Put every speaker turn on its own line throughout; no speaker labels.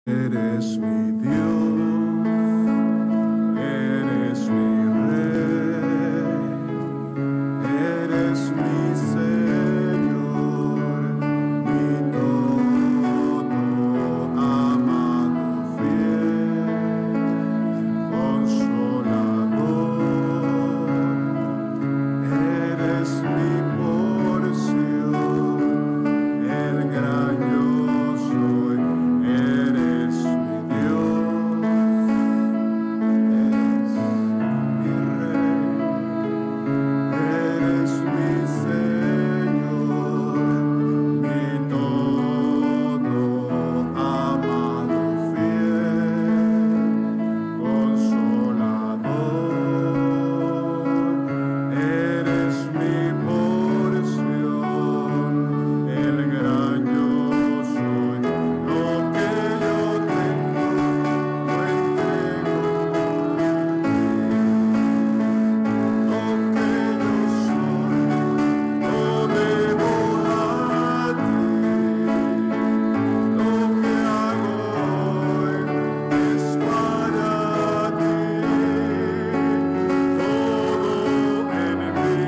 Eres mi Dios, eres mi Rey, eres mi Señor, mi todo, amado, fiel, consolador, eres mi porción, el gran yo soy, eres mi Dios, eres mi Señor, mi todo, amado, fiel, consolador, eres mi porción, el gran yo soy, lo que yo tengo, lo entrego a ti, lo que yo soy, lo debo a ti, lo que hago hoy es para ti, todo en mí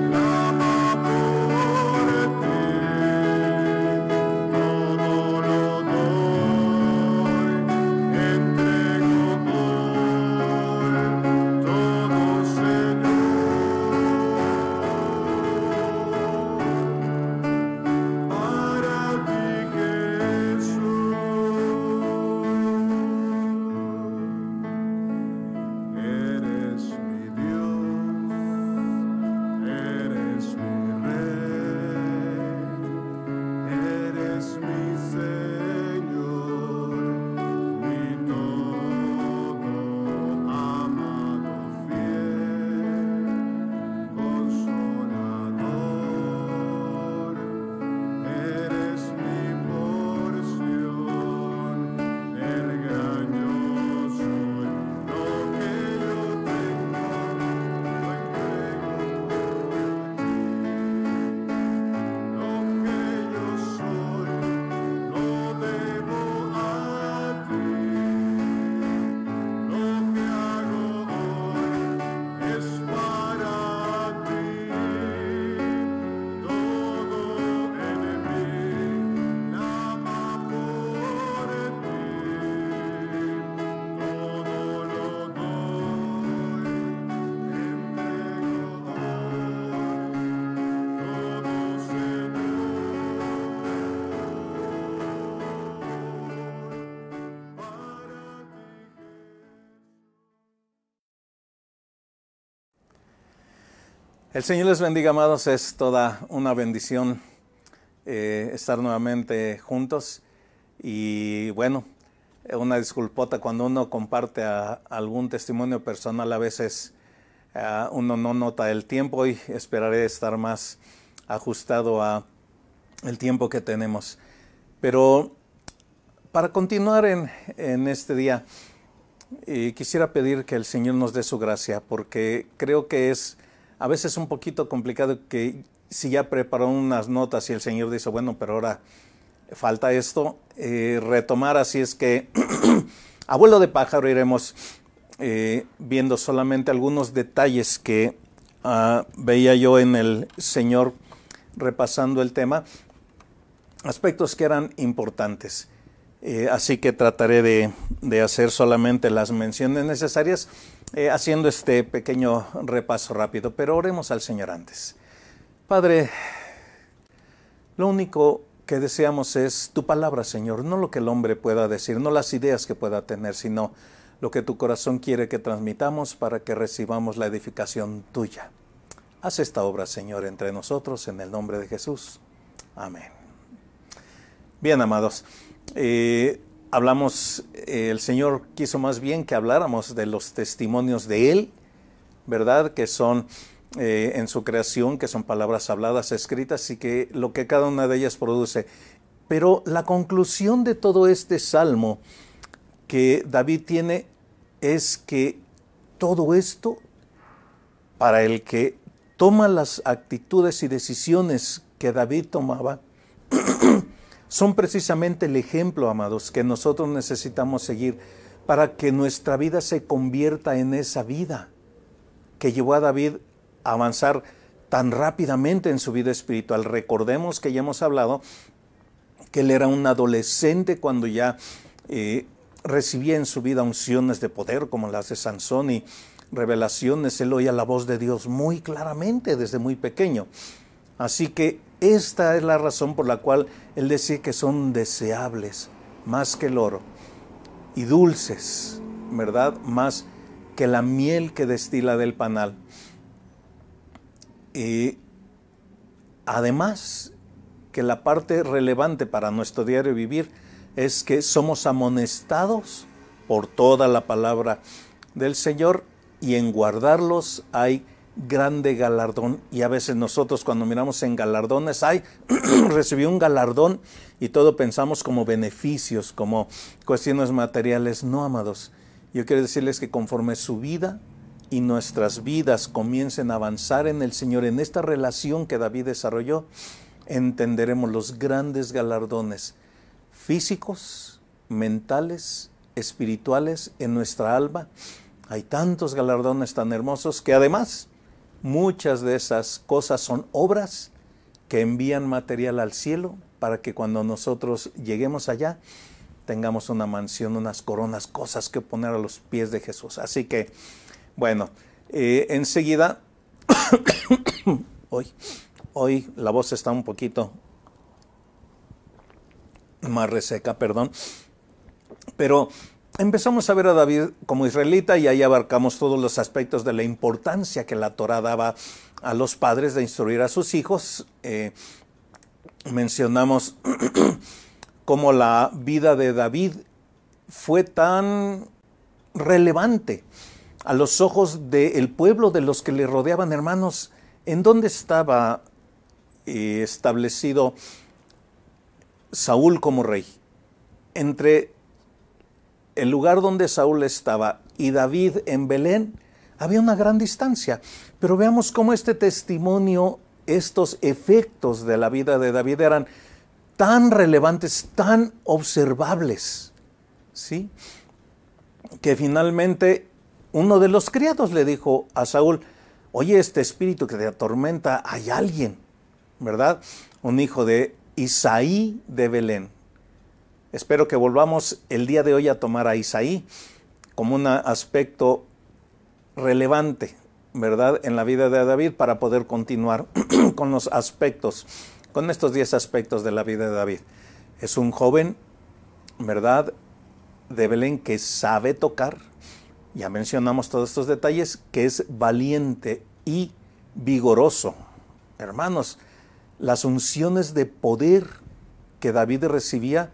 clama por ti, todo lo doy, entrego hoy, todo Señor, para ti Jesús. Eres mi Dios, eres mi Rey, eres mi Señor, mi todo, amado, fiel, consolador, eres mi porción, el gran yo soy, lo que yo tengo, lo entrego a ti, lo que yo soy, lo debo a ti, lo que hago hoy es para ti, todo en mí clama por ti, todo lo doy, entrego hoy, todo Señor, para ti.
El Señor les bendiga, amados. Es toda una bendición estar nuevamente juntos. Y bueno, una disculpota cuando uno comparte algún testimonio personal, a veces uno no nota el tiempo y esperaré estar más ajustado a el tiempo que tenemos. Pero para continuar en este día, quisiera pedir que el Señor nos dé su gracia, porque creo que es a veces un poquito complicado que si ya preparó unas notas y el Señor dice, bueno, pero ahora falta esto, retomar. Así es que a vuelo de pájaro iremos viendo solamente algunos detalles que veía yo en el Señor repasando el tema, aspectos que eran importantes. Así que trataré de hacer solamente las menciones necesarias, haciendo este pequeño repaso rápido, pero oremos al Señor antes. Padre, lo único que deseamos es tu palabra, Señor, no lo que el hombre pueda decir, no las ideas que pueda tener, sino lo que tu corazón quiere que transmitamos para que recibamos la edificación tuya. Haz esta obra, Señor, entre nosotros, en el nombre de Jesús. Amén. Bien, amados, hablamos, el Señor quiso más bien que habláramos de los testimonios de Él, ¿verdad? Que son en su creación, que son palabras habladas, escritas, y que lo que cada una de ellas produce. Pero la conclusión de todo este salmo que David tiene es que todo esto, para el que toma las actitudes y decisiones que David tomaba, son precisamente el ejemplo, amados, que nosotros necesitamos seguir para que nuestra vida se convierta en esa vida que llevó a David a avanzar tan rápidamente en su vida espiritual. Recordemos que ya hemos hablado que él era un adolescente cuando ya recibía en su vida unciones de poder como las de Sansón y revelaciones. Él oía la voz de Dios muy claramente desde muy pequeño. Así que esta es la razón por la cual él decía que son deseables más que el oro y dulces, ¿verdad? Más que la miel que destila del panal. Y además que la parte relevante para nuestro diario vivir es que somos amonestados por toda la palabra del Señor y en guardarlos hay grande galardón. Y a veces nosotros cuando miramos en galardones, recibí un galardón y todo pensamos como beneficios, como cuestiones materiales. No, amados, yo quiero decirles que conforme su vida y nuestras vidas comiencen a avanzar en el Señor, en esta relación que David desarrolló, entenderemos los grandes galardones físicos, mentales, espirituales en nuestra alma. Hay tantos galardones tan hermosos que además muchas de esas cosas son obras que envían material al cielo para que cuando nosotros lleguemos allá tengamos una mansión, unas coronas, cosas que poner a los pies de Jesús. Así que, bueno, enseguida, hoy la voz está un poquito más reseca, perdón, pero empezamos a ver a David como israelita y ahí abarcamos todos los aspectos de la importancia que la Torá daba a los padres de instruir a sus hijos. Mencionamos cómo la vida de David fue tan relevante a los ojos del pueblo, de los que le rodeaban. Hermanos, ¿en dónde estaba establecido Saúl como rey? Entre el lugar donde Saúl estaba y David en Belén había una gran distancia. Pero veamos cómo este testimonio, estos efectos de la vida de David eran tan relevantes, tan observables, ¿sí? Que finalmente uno de los criados le dijo a Saúl: oye, este espíritu que te atormenta, hay alguien, ¿verdad? Un hijo de Isaí de Belén. Espero que volvamos el día de hoy a tomar a Isaí como un aspecto relevante, ¿verdad?, en la vida de David, para poder continuar con los aspectos, con estos 10 aspectos de la vida de David. Es un joven, ¿verdad?, de Belén que sabe tocar. Ya mencionamos todos estos detalles, que es valiente y vigoroso. Hermanos, las unciones de poder que David recibía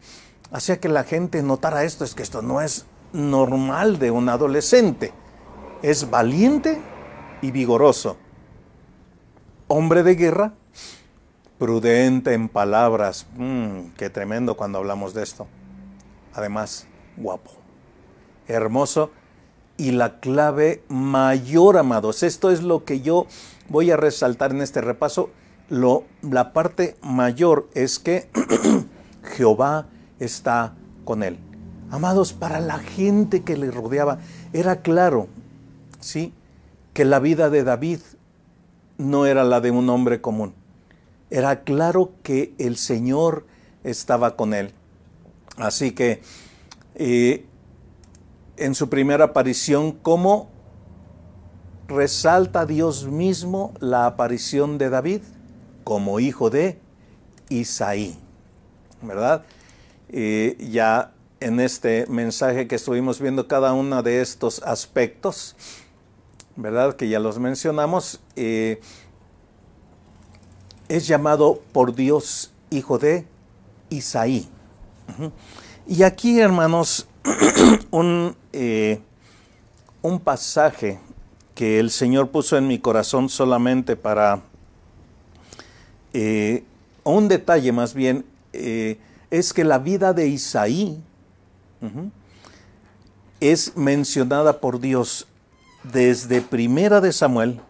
hacía que la gente notara esto, es que esto no es normal de un adolescente. Es valiente y vigoroso. Hombre de guerra, prudente en palabras. Qué tremendo cuando hablamos de esto. Además, guapo, hermoso. Y la clave mayor, amados, esto es lo que yo voy a resaltar en este repaso. La parte mayor es que Jehová está con él. Amados, para la gente que le rodeaba era claro, ¿sí?, que la vida de David no era la de un hombre común. Era claro que el Señor estaba con él. Así que en su primera aparición, ¿cómo resalta Dios mismo la aparición de David? Como hijo de Isaí, ¿verdad? Ya en este mensaje que estuvimos viendo cada uno de estos aspectos, ¿verdad?, que ya los mencionamos, es llamado por Dios hijo de Isaí. Y aquí, hermanos, un pasaje que el Señor puso en mi corazón solamente para, un detalle más bien, es que la vida de Isaí es mencionada por Dios desde Primera de Samuel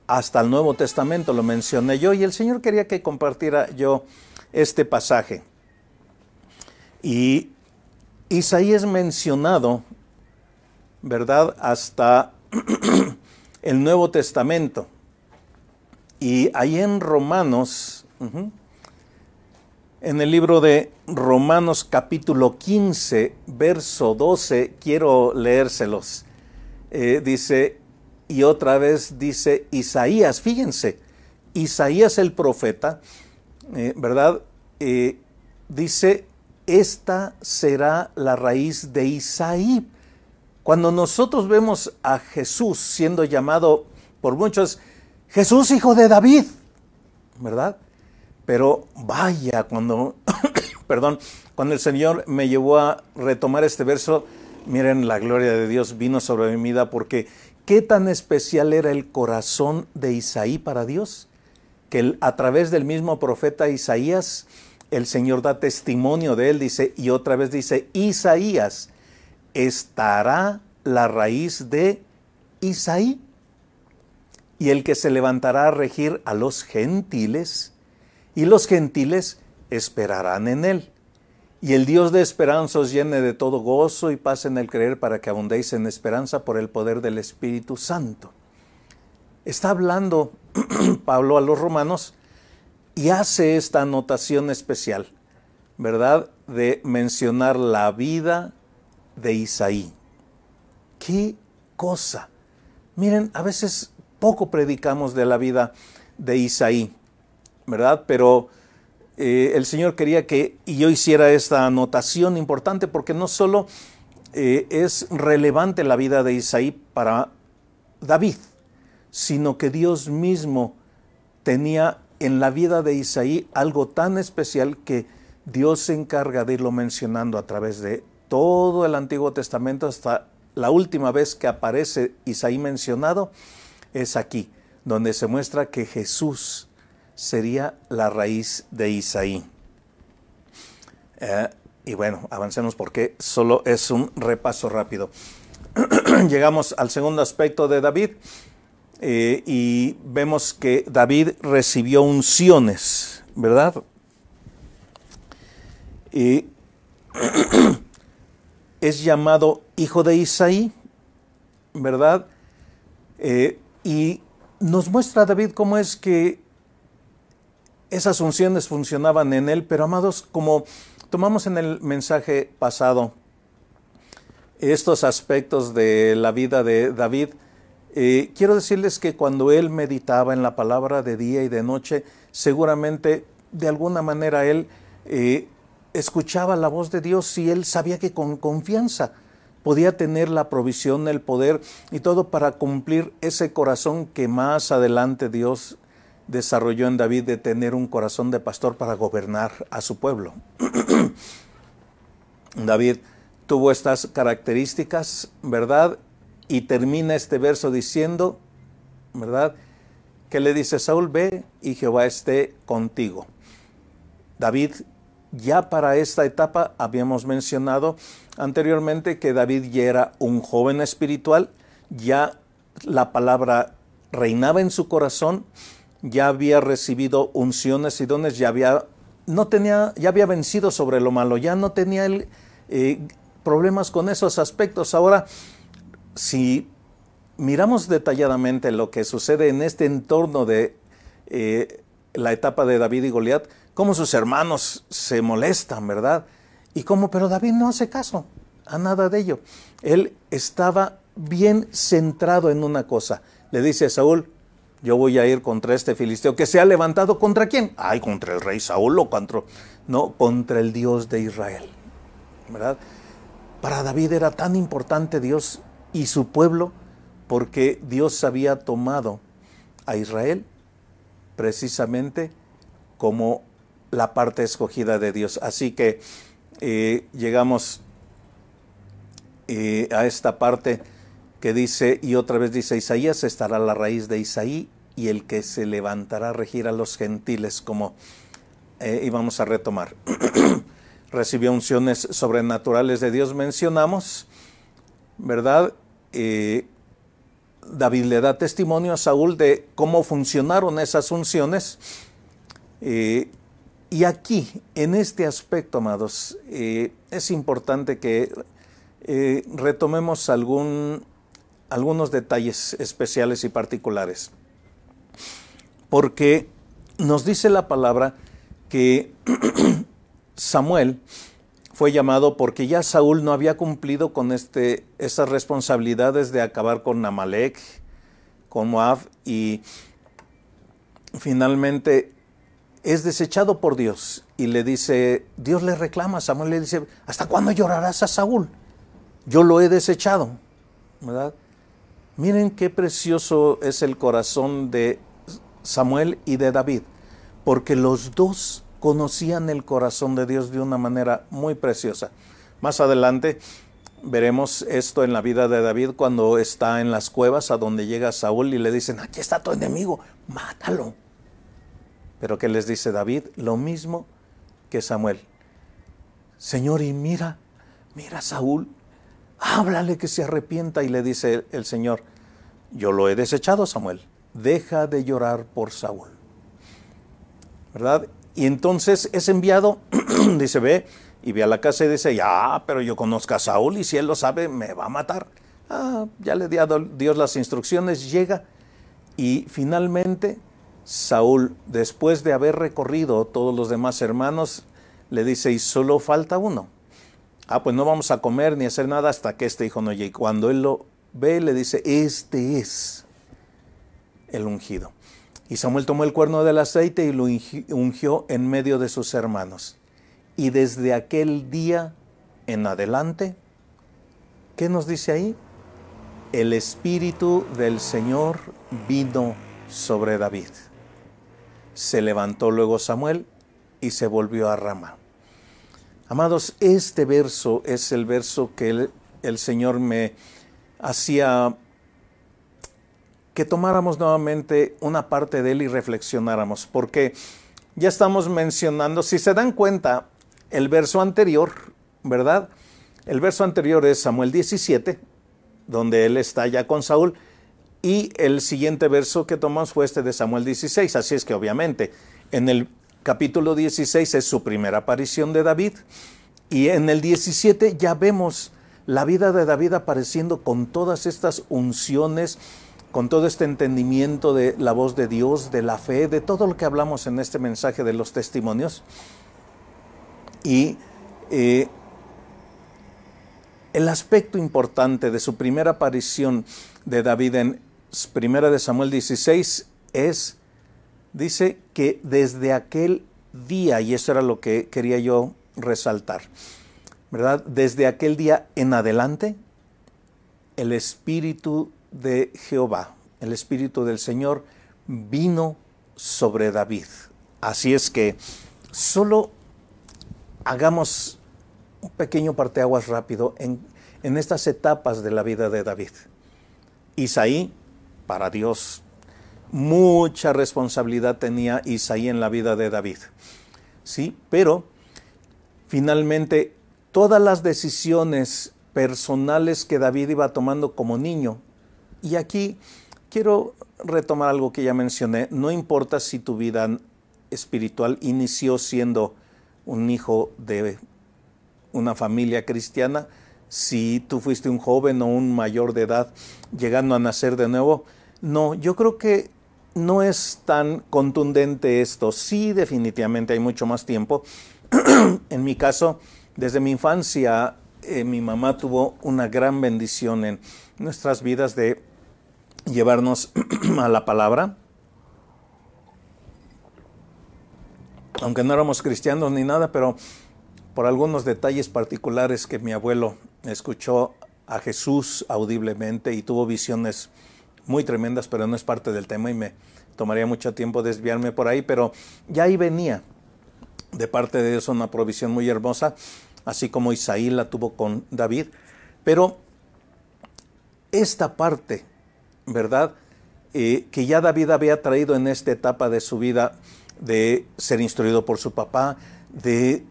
hasta el Nuevo Testamento. Lo mencioné yo y el Señor quería que compartiera yo este pasaje. Y Isaí es mencionado, ¿verdad?, hasta el Nuevo Testamento. Y ahí en Romanos, en el libro de Romanos capítulo 15, verso 12, quiero leérselos. Dice, y otra vez dice Isaías, fíjense, Isaías el profeta, ¿verdad? Dice, esta será la raíz de Isaí. Cuando nosotros vemos a Jesús siendo llamado por muchos, Jesús hijo de David, ¿verdad? Pero vaya, cuando, perdón, cuando el Señor me llevó a retomar este verso, miren, la gloria de Dios vino sobre mi vida, porque qué tan especial era el corazón de Isaí para Dios, que a través del mismo profeta Isaías, el Señor da testimonio de él, dice, y otra vez dice, Isaías, estará la raíz de Isaí, y el que se levantará a regir a los gentiles, y los gentiles esperarán en él. Y el Dios de esperanza os llene de todo gozo y paz en el creer, para que abundéis en esperanza por el poder del Espíritu Santo. Está hablando Pablo a los romanos y hace esta anotación especial, ¿verdad?, de mencionar la vida de Isaí. ¡Qué cosa! Miren, a veces poco predicamos de la vida de Isaí, ¿verdad? Pero el Señor quería que yo hiciera esta anotación importante, porque no solo es relevante la vida de Isaí para David, sino que Dios mismo tenía en la vida de Isaí algo tan especial que Dios se encarga de irlo mencionando a través de todo el Antiguo Testamento. Hasta la última vez que aparece Isaí mencionado es aquí, donde se muestra que Jesús sería la raíz de Isaí. Y bueno, avancemos porque solo es un repaso rápido. Llegamos al segundo aspecto de David y vemos que David recibió unciones, ¿verdad? Y es llamado hijo de Isaí, ¿verdad? Y nos muestra David cómo es que esas unciones funcionaban en él. Pero amados, como tomamos en el mensaje pasado estos aspectos de la vida de David, quiero decirles que cuando él meditaba en la palabra de día y de noche, seguramente de alguna manera él escuchaba la voz de Dios, y él sabía que con confianza podía tener la provisión, el poder y todo para cumplir ese corazón que más adelante Dios desarrolló en David, de tener un corazón de pastor para gobernar a su pueblo. David tuvo estas características, ¿verdad? Y termina este verso diciendo, ¿verdad?, que le dice Saúl, ve y Jehová esté contigo. David, ya para esta etapa, habíamos mencionado anteriormente que David ya era un joven espiritual, ya la palabra reinaba en su corazón, ya había recibido unciones y dones, ya había vencido sobre lo malo, ya no tenía problemas con esos aspectos. Ahora, si miramos detalladamente lo que sucede en este entorno de la etapa de David y Goliat, cómo sus hermanos se molestan, ¿verdad? Pero David no hace caso a nada de ello. Él estaba bien centrado en una cosa. Le dice a Saúl, yo voy a ir contra este filisteo que se ha levantado. ¿Contra quién? Ay, contra el rey Saúl o contra el Dios de Israel, ¿verdad? Para David era tan importante Dios y su pueblo, porque Dios había tomado a Israel precisamente como la parte escogida de Dios. Así que llegamos a esta parte que dice, y otra vez dice Isaías, estará la raíz de Isaí, y el que se levantará a regir a los gentiles, como íbamos a retomar. Recibió unciones sobrenaturales de Dios, mencionamos, ¿verdad? David le da testimonio a Saúl de cómo funcionaron esas unciones, y Y aquí, en este aspecto, amados, es importante que retomemos algunos detalles especiales y particulares. Porque nos dice la palabra que Samuel fue llamado porque ya Saúl no había cumplido con esas responsabilidades de acabar con Amalek, con Moab, y finalmente es desechado por Dios. Y le dice, Dios le reclama, Samuel le dice, ¿hasta cuándo llorarás a Saúl? Yo lo he desechado, ¿verdad? Miren qué precioso es el corazón de Samuel y de David, porque los dos conocían el corazón de Dios de una manera muy preciosa. Más adelante veremos esto en la vida de David cuando está en las cuevas a donde llega Saúl y le dicen, aquí está tu enemigo, mátalo. Pero ¿qué les dice David? Lo mismo que Samuel. Señor, y mira Saúl, háblale que se arrepienta. Y le dice el Señor, yo lo he desechado, Samuel, deja de llorar por Saúl, ¿verdad? Y entonces es enviado, dice, ve, y ve a la casa y dice, ya, pero yo conozco a Saúl y si él lo sabe, me va a matar. Ya le dio Dios las instrucciones, llega y finalmente Saúl, después de haber recorrido todos los demás hermanos, le dice, y solo falta uno. Pues no vamos a comer ni hacer nada hasta que este hijo no llegue. Y cuando él lo ve, le dice, este es el ungido. Y Samuel tomó el cuerno del aceite y lo ungió en medio de sus hermanos. Y desde aquel día en adelante, ¿qué nos dice ahí? El Espíritu del Señor vino sobre David. Se levantó luego Samuel y se volvió a Ramá. Amados, este verso es el verso que el Señor me hacía que tomáramos nuevamente una parte de él y reflexionáramos, porque ya estamos mencionando, si se dan cuenta, el verso anterior, ¿verdad? El verso anterior es Samuel 17, donde él está ya con Saúl, y el siguiente verso que tomamos fue este de Samuel 16, así es que obviamente en el capítulo 16 es su primera aparición de David, y en el 17 ya vemos la vida de David apareciendo con todas estas unciones, con todo este entendimiento de la voz de Dios, de la fe, de todo lo que hablamos en este mensaje de los testimonios. Y el aspecto importante de su primera aparición de David en Primera de Samuel 16 dice que desde aquel día, y eso era lo que quería yo resaltar, ¿verdad? Desde aquel día en adelante, el Espíritu de Jehová, el Espíritu del Señor, vino sobre David. Así es que solo hagamos un pequeño parteaguas rápido en estas etapas de la vida de David. Isaí, para Dios, mucha responsabilidad tenía Isaí en la vida de David. Sí, pero finalmente todas las decisiones personales que David iba tomando como niño, y aquí quiero retomar algo que ya mencioné, no importa si tu vida espiritual inició siendo un hijo de una familia cristiana, si tú fuiste un joven o un mayor de edad llegando a nacer de nuevo, no, yo creo que no es tan contundente esto. Sí, definitivamente hay mucho más tiempo. En mi caso, desde mi infancia, mi mamá tuvo una gran bendición en nuestras vidas de llevarnos a la palabra. Aunque no éramos cristianos ni nada, pero por algunos detalles particulares que mi abuelo escuchó a Jesús audiblemente y tuvo visiones muy tremendas, pero no es parte del tema y me tomaría mucho tiempo desviarme por ahí, pero ya ahí venía de parte de Dios una provisión muy hermosa, así como Isaí la tuvo con David. Pero esta parte, ¿verdad? Que ya David había traído en esta etapa de su vida, de ser instruido por su papá, de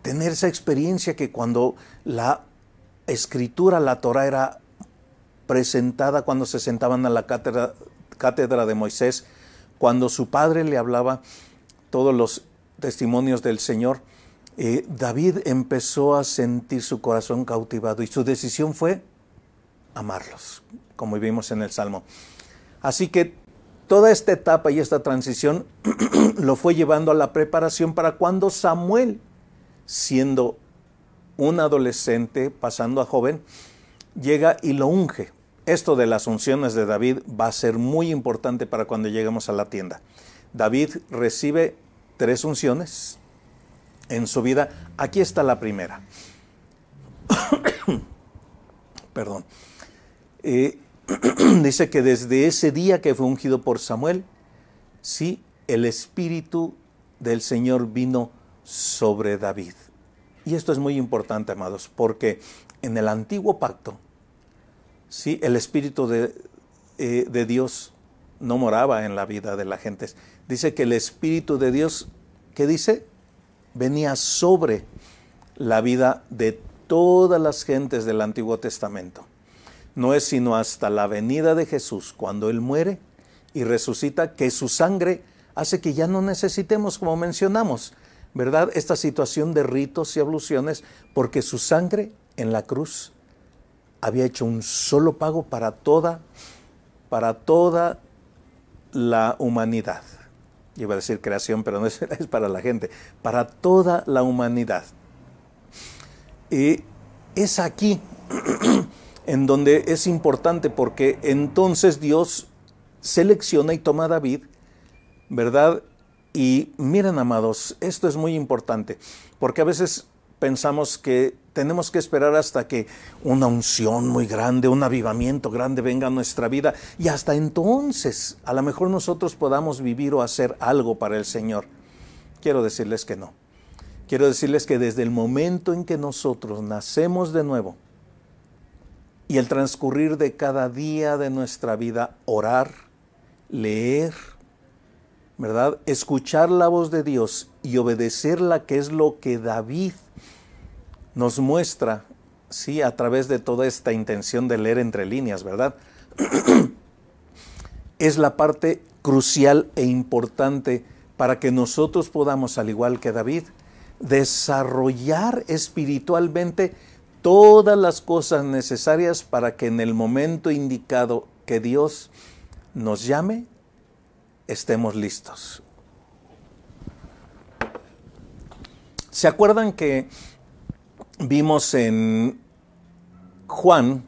tener esa experiencia que cuando la escritura, la Torah, era presentada cuando se sentaban a la cátedra de Moisés, cuando su padre le hablaba todos los testimonios del Señor, David empezó a sentir su corazón cautivado y su decisión fue amarlos, como vimos en el Salmo. Así que toda esta etapa y esta transición lo fue llevando a la preparación para cuando Samuel, siendo un adolescente, pasando a joven, llega y lo unge. Esto de las unciones de David va a ser muy importante para cuando lleguemos a la tienda. David recibe 3 unciones en su vida. Aquí está la primera. Perdón. Dice que desde ese día que fue ungido por Samuel, sí, el Espíritu del Señor vino sobre David. Y esto es muy importante, amados, porque en el antiguo pacto, sí, el Espíritu de Dios no moraba en la vida de la gente. Dice que el Espíritu de Dios, ¿qué dice? Venía sobre la vida de todas las gentes del Antiguo Testamento. No es sino hasta la venida de Jesús, cuando Él muere y resucita, que su sangre hace que ya no necesitemos, como mencionamos, ¿verdad?, esta situación de ritos y abluciones, porque su sangre en la cruz había hecho un solo pago para toda la humanidad. Iba a decir creación, pero no es para la gente, para toda la humanidad. Y es aquí en donde es importante, porque entonces Dios selecciona y toma a David, ¿verdad? Y miren, amados, esto es muy importante, porque a veces pensamos que tenemos que esperar hasta que una unción muy grande, un avivamiento grande venga a nuestra vida, y hasta entonces a lo mejor nosotros podamos vivir o hacer algo para el Señor. Quiero decirles que no. Quiero decirles que desde el momento en que nosotros nacemos de nuevo y el transcurrir de cada día de nuestra vida, orar, leer, ¿verdad?, escuchar la voz de Dios y obedecerla, que es lo que David nos muestra, sí, a través de toda esta intención de leer entre líneas, ¿verdad? Es la parte crucial e importante para que nosotros podamos, al igual que David, desarrollar espiritualmente todas las cosas necesarias para que en el momento indicado que Dios nos llame, estemos listos. ¿Se acuerdan que vimos en Juan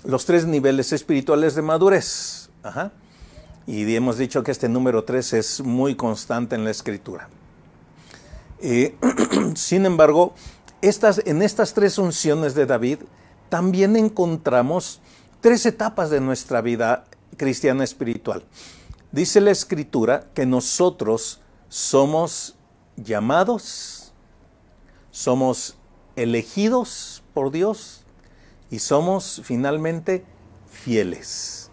los 3 niveles espirituales de madurez? Ajá. Y hemos dicho que este número 3 es muy constante en la Escritura. Sin embargo, en estas 3 unciones de David también encontramos 3 etapas de nuestra vida cristiana espiritual. Dice la Escritura que nosotros somos llamados, somos elegidos por Dios y somos finalmente fieles.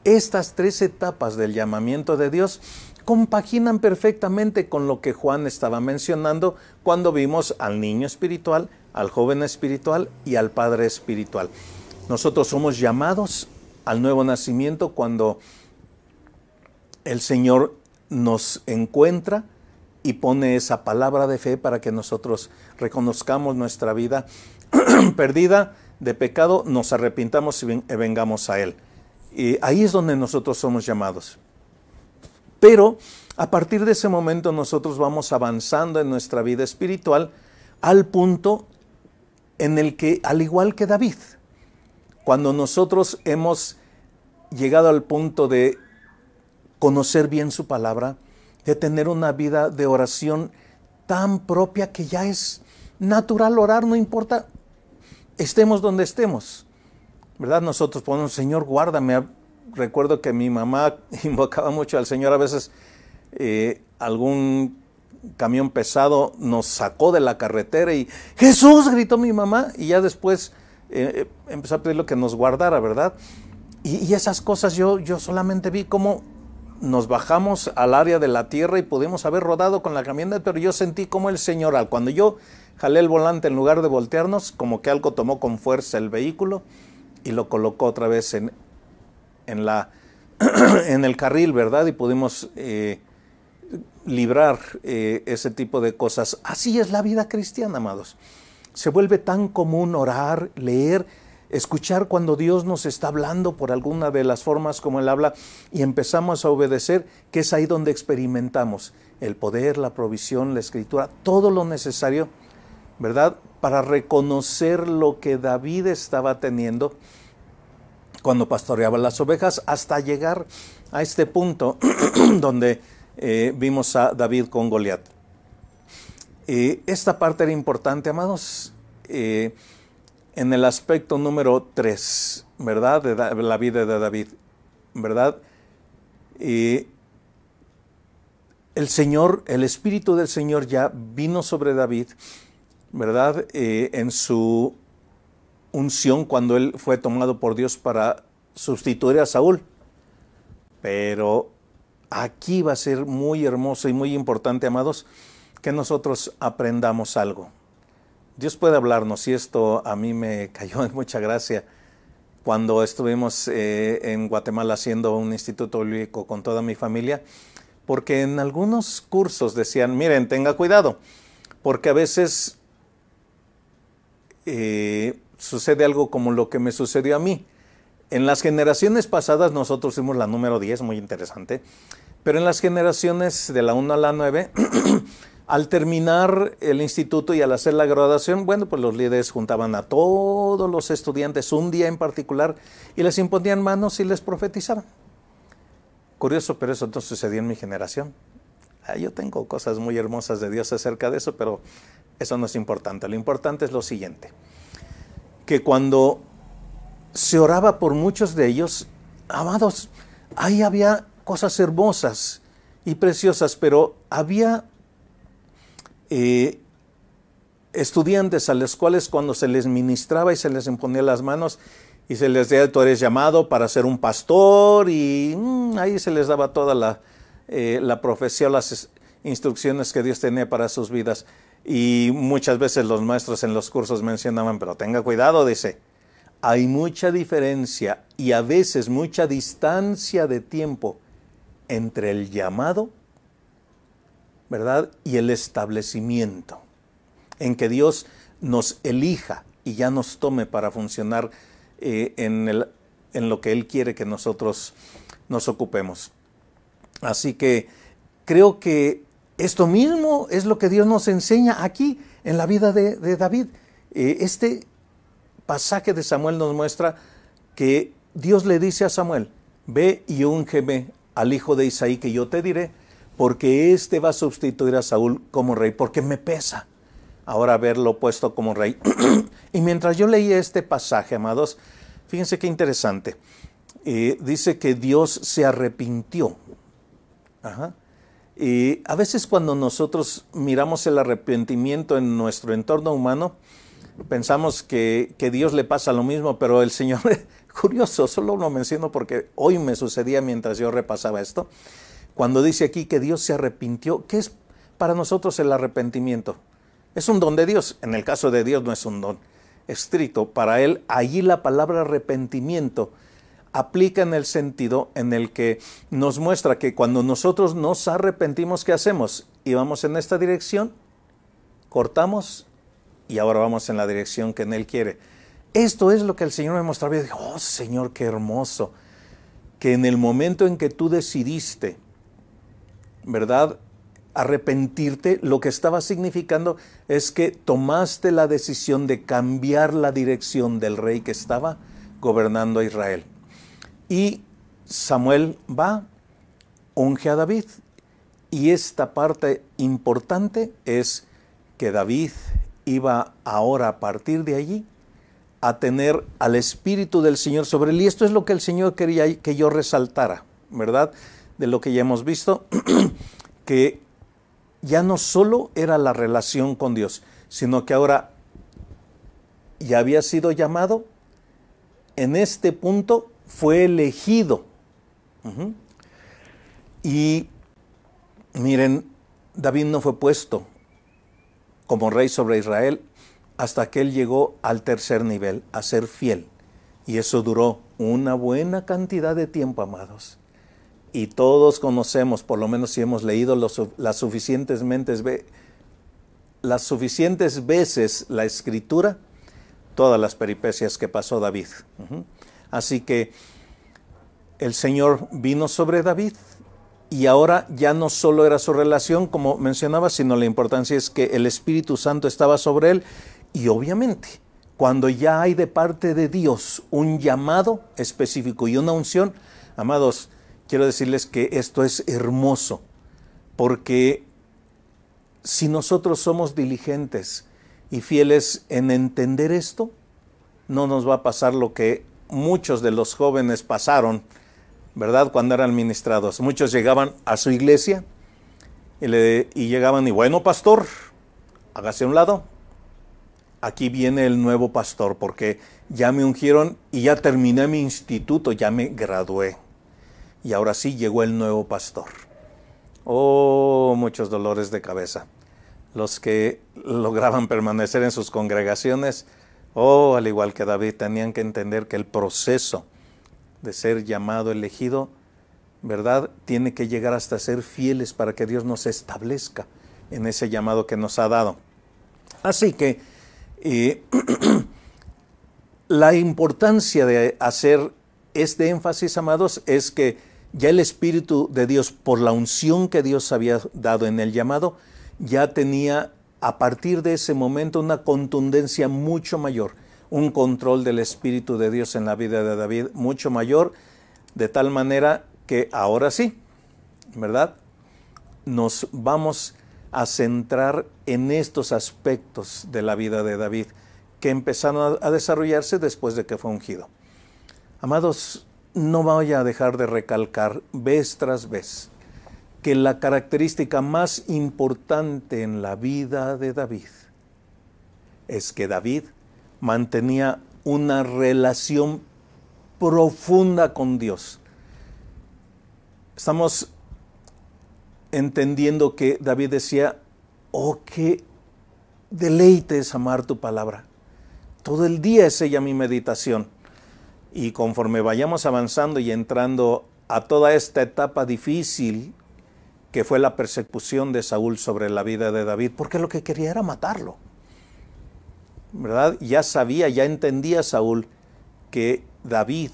Estas 3 etapas del llamamiento de Dios compaginan perfectamente con lo que Juan estaba mencionando cuando vimos al niño espiritual, al joven espiritual y al padre espiritual. Nosotros somos llamados al nuevo nacimiento cuando el Señor nos encuentra y pone esa palabra de fe para que nosotros reconozcamos nuestra vida perdida de pecado, nos arrepintamos y vengamos a Él. Y ahí es donde nosotros somos llamados. Pero a partir de ese momento nosotros vamos avanzando en nuestra vida espiritual al punto en el que, al igual que David, cuando nosotros hemos llegado al punto de conocer bien su palabra, de tener una vida de oración tan propia que ya es natural orar, no importa, estemos donde estemos, ¿verdad? Nosotros ponemos, Señor, guárdame. Recuerdo que mi mamá invocaba mucho al Señor. A veces algún camión pesado nos sacó de la carretera y ¡Jesús!, gritó mi mamá, y ya después empezó a pedirle que nos guardara, ¿verdad? Y esas cosas yo solamente vi cómo nos bajamos al área de la tierra y pudimos haber rodado con la camioneta, pero yo sentí como el Señor, cuando yo jalé el volante, en lugar de voltearnos, como que algo tomó con fuerza el vehículo y lo colocó otra vez en el carril, ¿verdad? Y pudimos librar ese tipo de cosas. Así es la vida cristiana, amados. Se vuelve tan común orar, leer, escuchar cuando Dios nos está hablando por alguna de las formas como Él habla y empezamos a obedecer, que es ahí donde experimentamos el poder, la provisión, la escritura, todo lo necesario, ¿verdad?, para reconocer lo que David estaba teniendo cuando pastoreaba las ovejas, hasta llegar a este punto donde vimos a David con Goliat. Esta parte era importante, amados, en el aspecto número 3, ¿verdad?, de la vida de David, ¿verdad? El Señor, el Espíritu del Señor ya vino sobre David, ¿verdad?, en su unción cuando él fue tomado por Dios para sustituir a Saúl. Pero aquí va a ser muy hermoso y muy importante, amados, que nosotros aprendamos algo. Dios puede hablarnos, y esto a mí me cayó en mucha gracia cuando estuvimos en Guatemala haciendo un instituto bíblico con toda mi familia, porque en algunos cursos decían, miren, tenga cuidado, porque a veces sucede algo como lo que me sucedió a mí. En las generaciones pasadas nosotros fuimos la número 10, muy interesante, pero en las generaciones de la 1 a la 9, al terminar el instituto y al hacer la graduación, bueno, pues los líderes juntaban a todos los estudiantes un día en particular y les imponían manos y les profetizaban. Curioso, pero eso no sucedió en mi generación. Yo tengo cosas muy hermosas de Dios acerca de eso, pero eso no es importante. Lo importante es lo siguiente, que cuando se oraba por muchos de ellos, amados, ahí había cosas hermosas y preciosas, pero había estudiantes a los cuales cuando se les ministraba y se les imponía las manos y se les decía, tú eres llamado para ser un pastor, y ahí se les daba toda la profecía, las instrucciones que Dios tenía para sus vidas. Y muchas veces los maestros en los cursos mencionaban, pero tenga cuidado, dice, hay mucha diferencia y a veces mucha distancia de tiempo entre el llamado, ¿verdad?, y el establecimiento, en que Dios nos elija y ya nos tome para funcionar en lo que Él quiere que nosotros nos ocupemos. Así que creo que esto mismo es lo que Dios nos enseña aquí en la vida de David. Este pasaje de Samuel nos muestra que Dios le dice a Samuel, ve y úngeme al hijo de Isaí que yo te diré, porque éste va a sustituir a Saúl como rey, porque me pesa ahora verlo puesto como rey. Y mientras yo leía este pasaje, amados, fíjense qué interesante. Dice que Dios se arrepintió. Ajá. Y a veces cuando nosotros miramos el arrepentimiento en nuestro entorno humano, pensamos que Dios le pasa lo mismo, pero el Señor, curioso, solo lo menciono porque hoy me sucedía mientras yo repasaba esto, cuando dice aquí que Dios se arrepintió. ¿Qué es para nosotros el arrepentimiento? Es un don de Dios. En el caso de Dios no es un don estricto. Para Él, allí la palabra arrepentimiento aplica en el sentido en el que nos muestra que cuando nosotros nos arrepentimos, ¿qué hacemos? Y vamos en esta dirección, cortamos y ahora vamos en la dirección que en Él quiere. Esto es lo que el Señor me mostraba y dije, oh Señor, qué hermoso, que en el momento en que tú decidiste, ¿verdad?, arrepentirte, lo que estaba significando es que tomaste la decisión de cambiar la dirección del rey que estaba gobernando a Israel. Y Samuel va, unge a David. Y esta parte importante es que David iba ahora, a partir de allí, a tener al Espíritu del Señor sobre él. Y esto es lo que el Señor quería que yo resaltara, ¿verdad?, de lo que ya hemos visto, que ya no solo era la relación con Dios, sino que ahora ya había sido llamado, en este punto fue elegido. Y miren, David no fue puesto como rey sobre Israel hasta que él llegó al tercer nivel, a ser fiel. Y eso duró una buena cantidad de tiempo, amados. Y todos conocemos, por lo menos si hemos leído las suficientes veces la Escritura, todas las peripecias que pasó David. Así que el Señor vino sobre David y ahora ya no solo era su relación, como mencionaba, sino la importancia es que el Espíritu Santo estaba sobre él. Y obviamente, cuando ya hay de parte de Dios un llamado específico y una unción, amados, quiero decirles que esto es hermoso, porque si nosotros somos diligentes y fieles en entender esto, no nos va a pasar lo que muchos de los jóvenes pasaron, ¿verdad? Cuando eran ministrados. Muchos llegaban a su iglesia y llegaban y, bueno, pastor, hágase a un lado. Aquí viene el nuevo pastor porque ya me ungieron y ya terminé mi instituto, ya me gradué. Y ahora sí llegó el nuevo pastor. Oh, muchos dolores de cabeza. Los que lograban permanecer en sus congregaciones, al igual que David, tenían que entender que el proceso de ser llamado, elegido, ¿verdad?, tiene que llegar hasta ser fieles para que Dios nos establezca en ese llamado que nos ha dado. Así que la importancia de hacer este énfasis, amados, es que ya el Espíritu de Dios, por la unción que Dios había dado en el llamado, ya tenía a partir de ese momento una contundencia mucho mayor, un control del Espíritu de Dios en la vida de David mucho mayor, de tal manera que ahora sí, ¿verdad?, nos vamos a centrar en estos aspectos de la vida de David que empezaron a desarrollarse después de que fue ungido. Amados, no voy a dejar de recalcar vez tras vez que la característica más importante en la vida de David es que David mantenía una relación profunda con Dios. Estamos entendiendo que David decía, qué deleite es amar tu palabra. Todo el día es ella mi meditación. Y conforme vayamos avanzando y entrando a toda esta etapa difícil que fue la persecución de Saúl sobre la vida de David, porque lo que quería era matarlo, ¿verdad? Ya entendía Saúl que David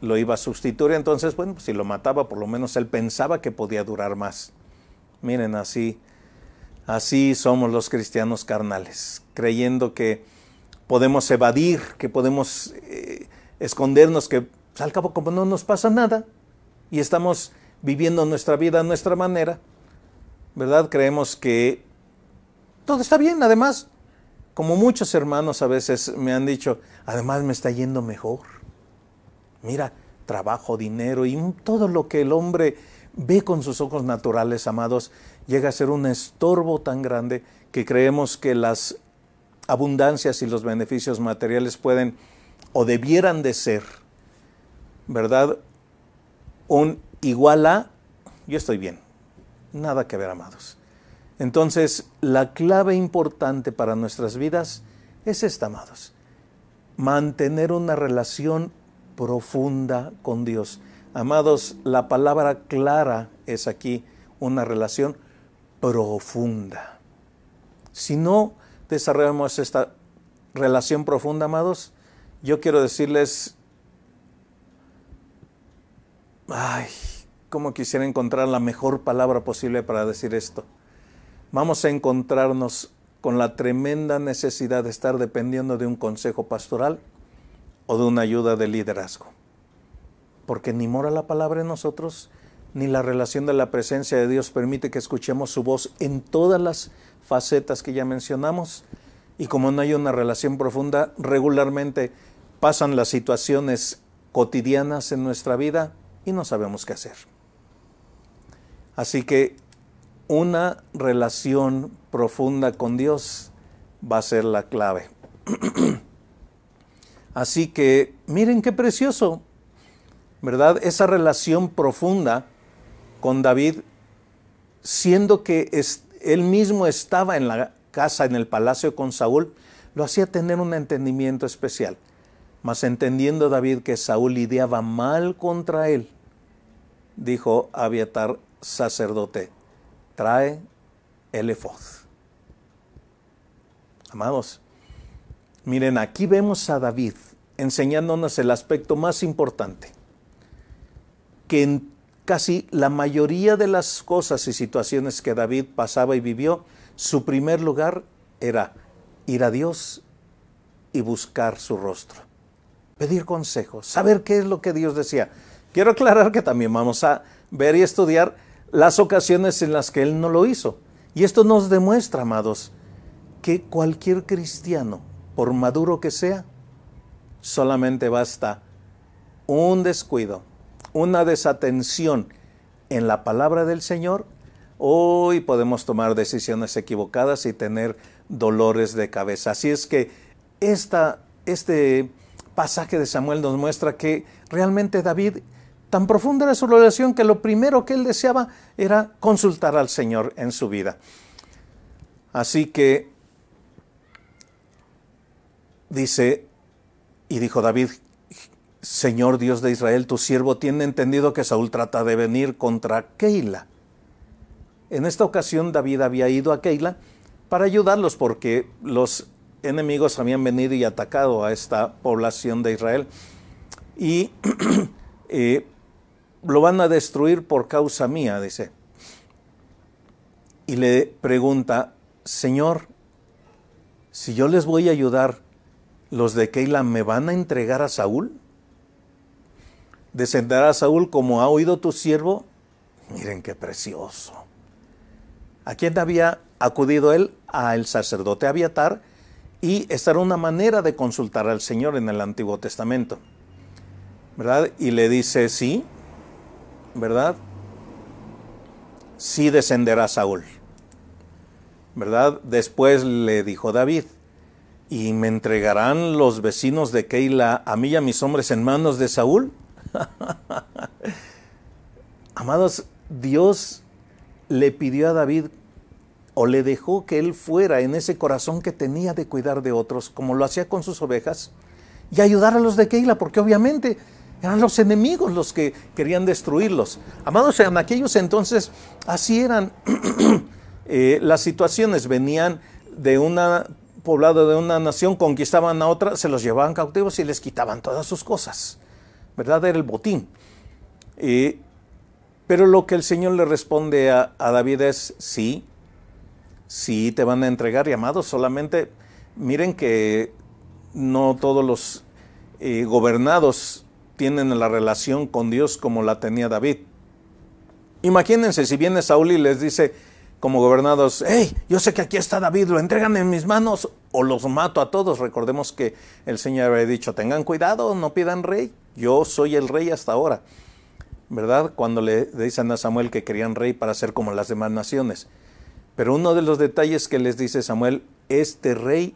lo iba a sustituir, entonces, bueno, pues si lo mataba, por lo menos él pensaba que podía durar más. Miren, así somos los cristianos carnales, creyendo que podemos evadir, que podemos escondernos, que al cabo como no nos pasa nada y estamos viviendo nuestra vida a nuestra manera, ¿verdad? Creemos que todo está bien. Además, como muchos hermanos a veces me han dicho, además me está yendo mejor. Mira, trabajo, dinero y todo lo que el hombre ve con sus ojos naturales, amados, llega a ser un estorbo tan grande que creemos que las abundancias y los beneficios materiales pueden o debieran de ser, ¿verdad?, un igual a, yo estoy bien. Nada que ver, amados. Entonces, la clave importante para nuestras vidas es esta, amados. Mantener una relación profunda con Dios. Amados, la palabra clara es aquí una relación profunda. Si no desarrollamos esta relación profunda, amados, yo quiero decirles, cómo quisiera encontrar la mejor palabra posible para decir esto. Vamos a encontrarnos con la tremenda necesidad de estar dependiendo de un consejo pastoral o de una ayuda de liderazgo. Porque ni mora la palabra en nosotros, ni la relación de la presencia de Dios permite que escuchemos su voz en todas las facetas que ya mencionamos. Y como no hay una relación profunda, regularmente pasan las situaciones cotidianas en nuestra vida y no sabemos qué hacer. Así que una relación profunda con Dios va a ser la clave. Así que miren qué precioso, ¿verdad? Esa relación profunda con David, siendo que él mismo estaba en la casa, en el palacio con Saúl, lo hacía tener un entendimiento especial. Mas entendiendo David que Saúl lidiaba mal contra él, dijo Abiatar, sacerdote, trae el efod. Amados, miren, aquí vemos a David enseñándonos el aspecto más importante, que en casi la mayoría de las cosas y situaciones que David pasaba y vivió, su primer lugar era ir a Dios y buscar su rostro, pedir consejos, saber qué es lo que Dios decía. Quiero aclarar que también vamos a ver y estudiar las ocasiones en las que él no lo hizo. Y esto nos demuestra, amados, que cualquier cristiano, por maduro que sea, solamente basta un descuido, una desatención en la palabra del Señor. Hoy podemos tomar decisiones equivocadas y tener dolores de cabeza. Así es que este pasaje de Samuel nos muestra que realmente David, tan profunda era su relación, que lo primero que él deseaba era consultar al Señor en su vida. Así que dice, y dijo David, Señor Dios de Israel, tu siervo tiene entendido que Saúl trata de venir contra Keila. En esta ocasión David había ido a Keila para ayudarlos porque los enemigos habían venido y atacado a esta población de Israel y lo van a destruir por causa mía, dice. Y le pregunta, Señor, si yo les voy a ayudar, ¿los de Keila me van a entregar a Saúl? ¿Descenderá Saúl como ha oído tu siervo? Miren qué precioso. ¿A quién había acudido él? Al sacerdote Abiatar, y esta era una manera de consultar al Señor en el Antiguo Testamento, ¿verdad? Y le dice, sí, ¿verdad? Sí descenderá Saúl, ¿verdad? Después le dijo David, ¿y me entregarán los vecinos de Keila a mí y a mis hombres en manos de Saúl? Amados, Dios le pidió a David, o le dejó que él fuera en ese corazón que tenía de cuidar de otros, como lo hacía con sus ovejas, y ayudar a los de Keila, porque obviamente eran los enemigos los que querían destruirlos. Amados, en aquellos entonces así eran las situaciones. Venían de una poblado de una nación, conquistaban a otra, se los llevaban cautivos y les quitaban todas sus cosas, ¿verdad? Era el botín. Pero lo que el Señor le responde a David es, sí te van a entregar. Y amados, solamente miren que no todos los gobernados tienen la relación con Dios como la tenía David. Imagínense si viene Saúl y les dice como gobernados, hey, yo sé que aquí está David, lo entregan en mis manos o los mato a todos. Recordemos que el Señor había dicho, tengan cuidado, no pidan rey, yo soy el rey hasta ahora, ¿verdad? Cuando le dicen a Samuel que querían rey para ser como las demás naciones. Pero uno de los detalles que les dice Samuel, este rey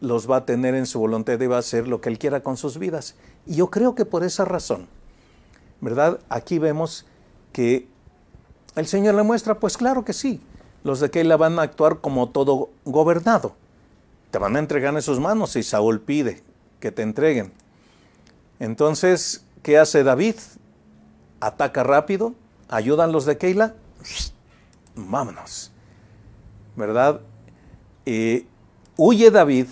los va a tener en su voluntad y va a hacer lo que él quiera con sus vidas. Y yo creo que por esa razón, ¿verdad? Aquí vemos que el Señor le muestra, pues claro que sí, los de Keila van a actuar como todo gobernado. Te van a entregar en sus manos si Saúl pide que te entreguen. Entonces, ¿qué hace David? Ataca rápido, ayudan los de Keila, vámonos, ¿verdad? Huye David,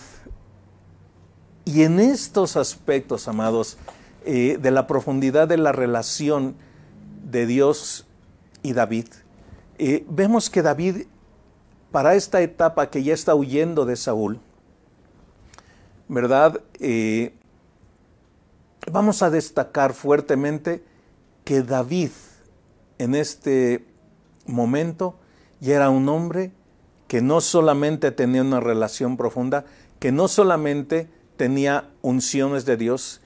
y en estos aspectos, amados, de la profundidad de la relación de Dios y David, vemos que David, para esta etapa que ya está huyendo de Saúl, ¿verdad? Vamos a destacar fuertemente que David en este momento ya era un hombre que no solamente tenía una relación profunda, que no solamente tenía unciones de Dios,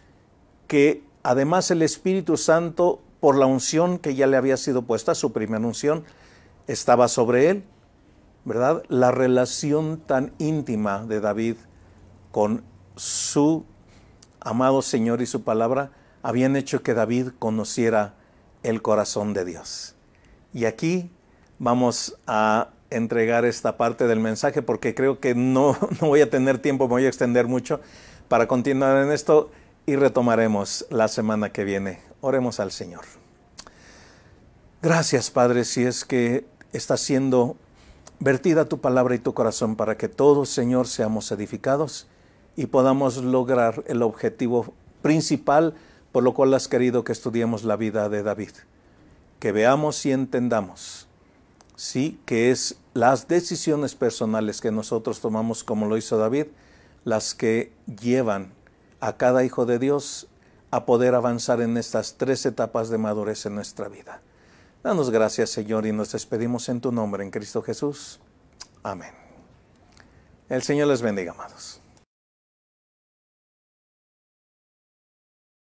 que además el Espíritu Santo, por la unción que ya le había sido puesta, su primera unción, estaba sobre él, ¿verdad? La relación tan íntima de David con su amado Señor y su palabra habían hecho que David conociera el corazón de Dios. Y aquí vamos a entregar esta parte del mensaje porque creo que no voy a tener tiempo, me voy a extender mucho para continuar en esto y retomaremos la semana que viene. Oremos al Señor. Gracias, Padre, si es que está siendo vertida tu palabra y tu corazón para que todos, Señor, seamos edificados y podamos lograr el objetivo principal por lo cual has querido que estudiemos la vida de David. Que veamos y entendamos, sí, que es las decisiones personales que nosotros tomamos como lo hizo David, las que llevan a cada hijo de Dios a poder avanzar en estas 3 etapas de madurez en nuestra vida. Danos gracias, Señor, y nos despedimos en tu nombre, en Cristo Jesús. Amén. El Señor les bendiga, amados.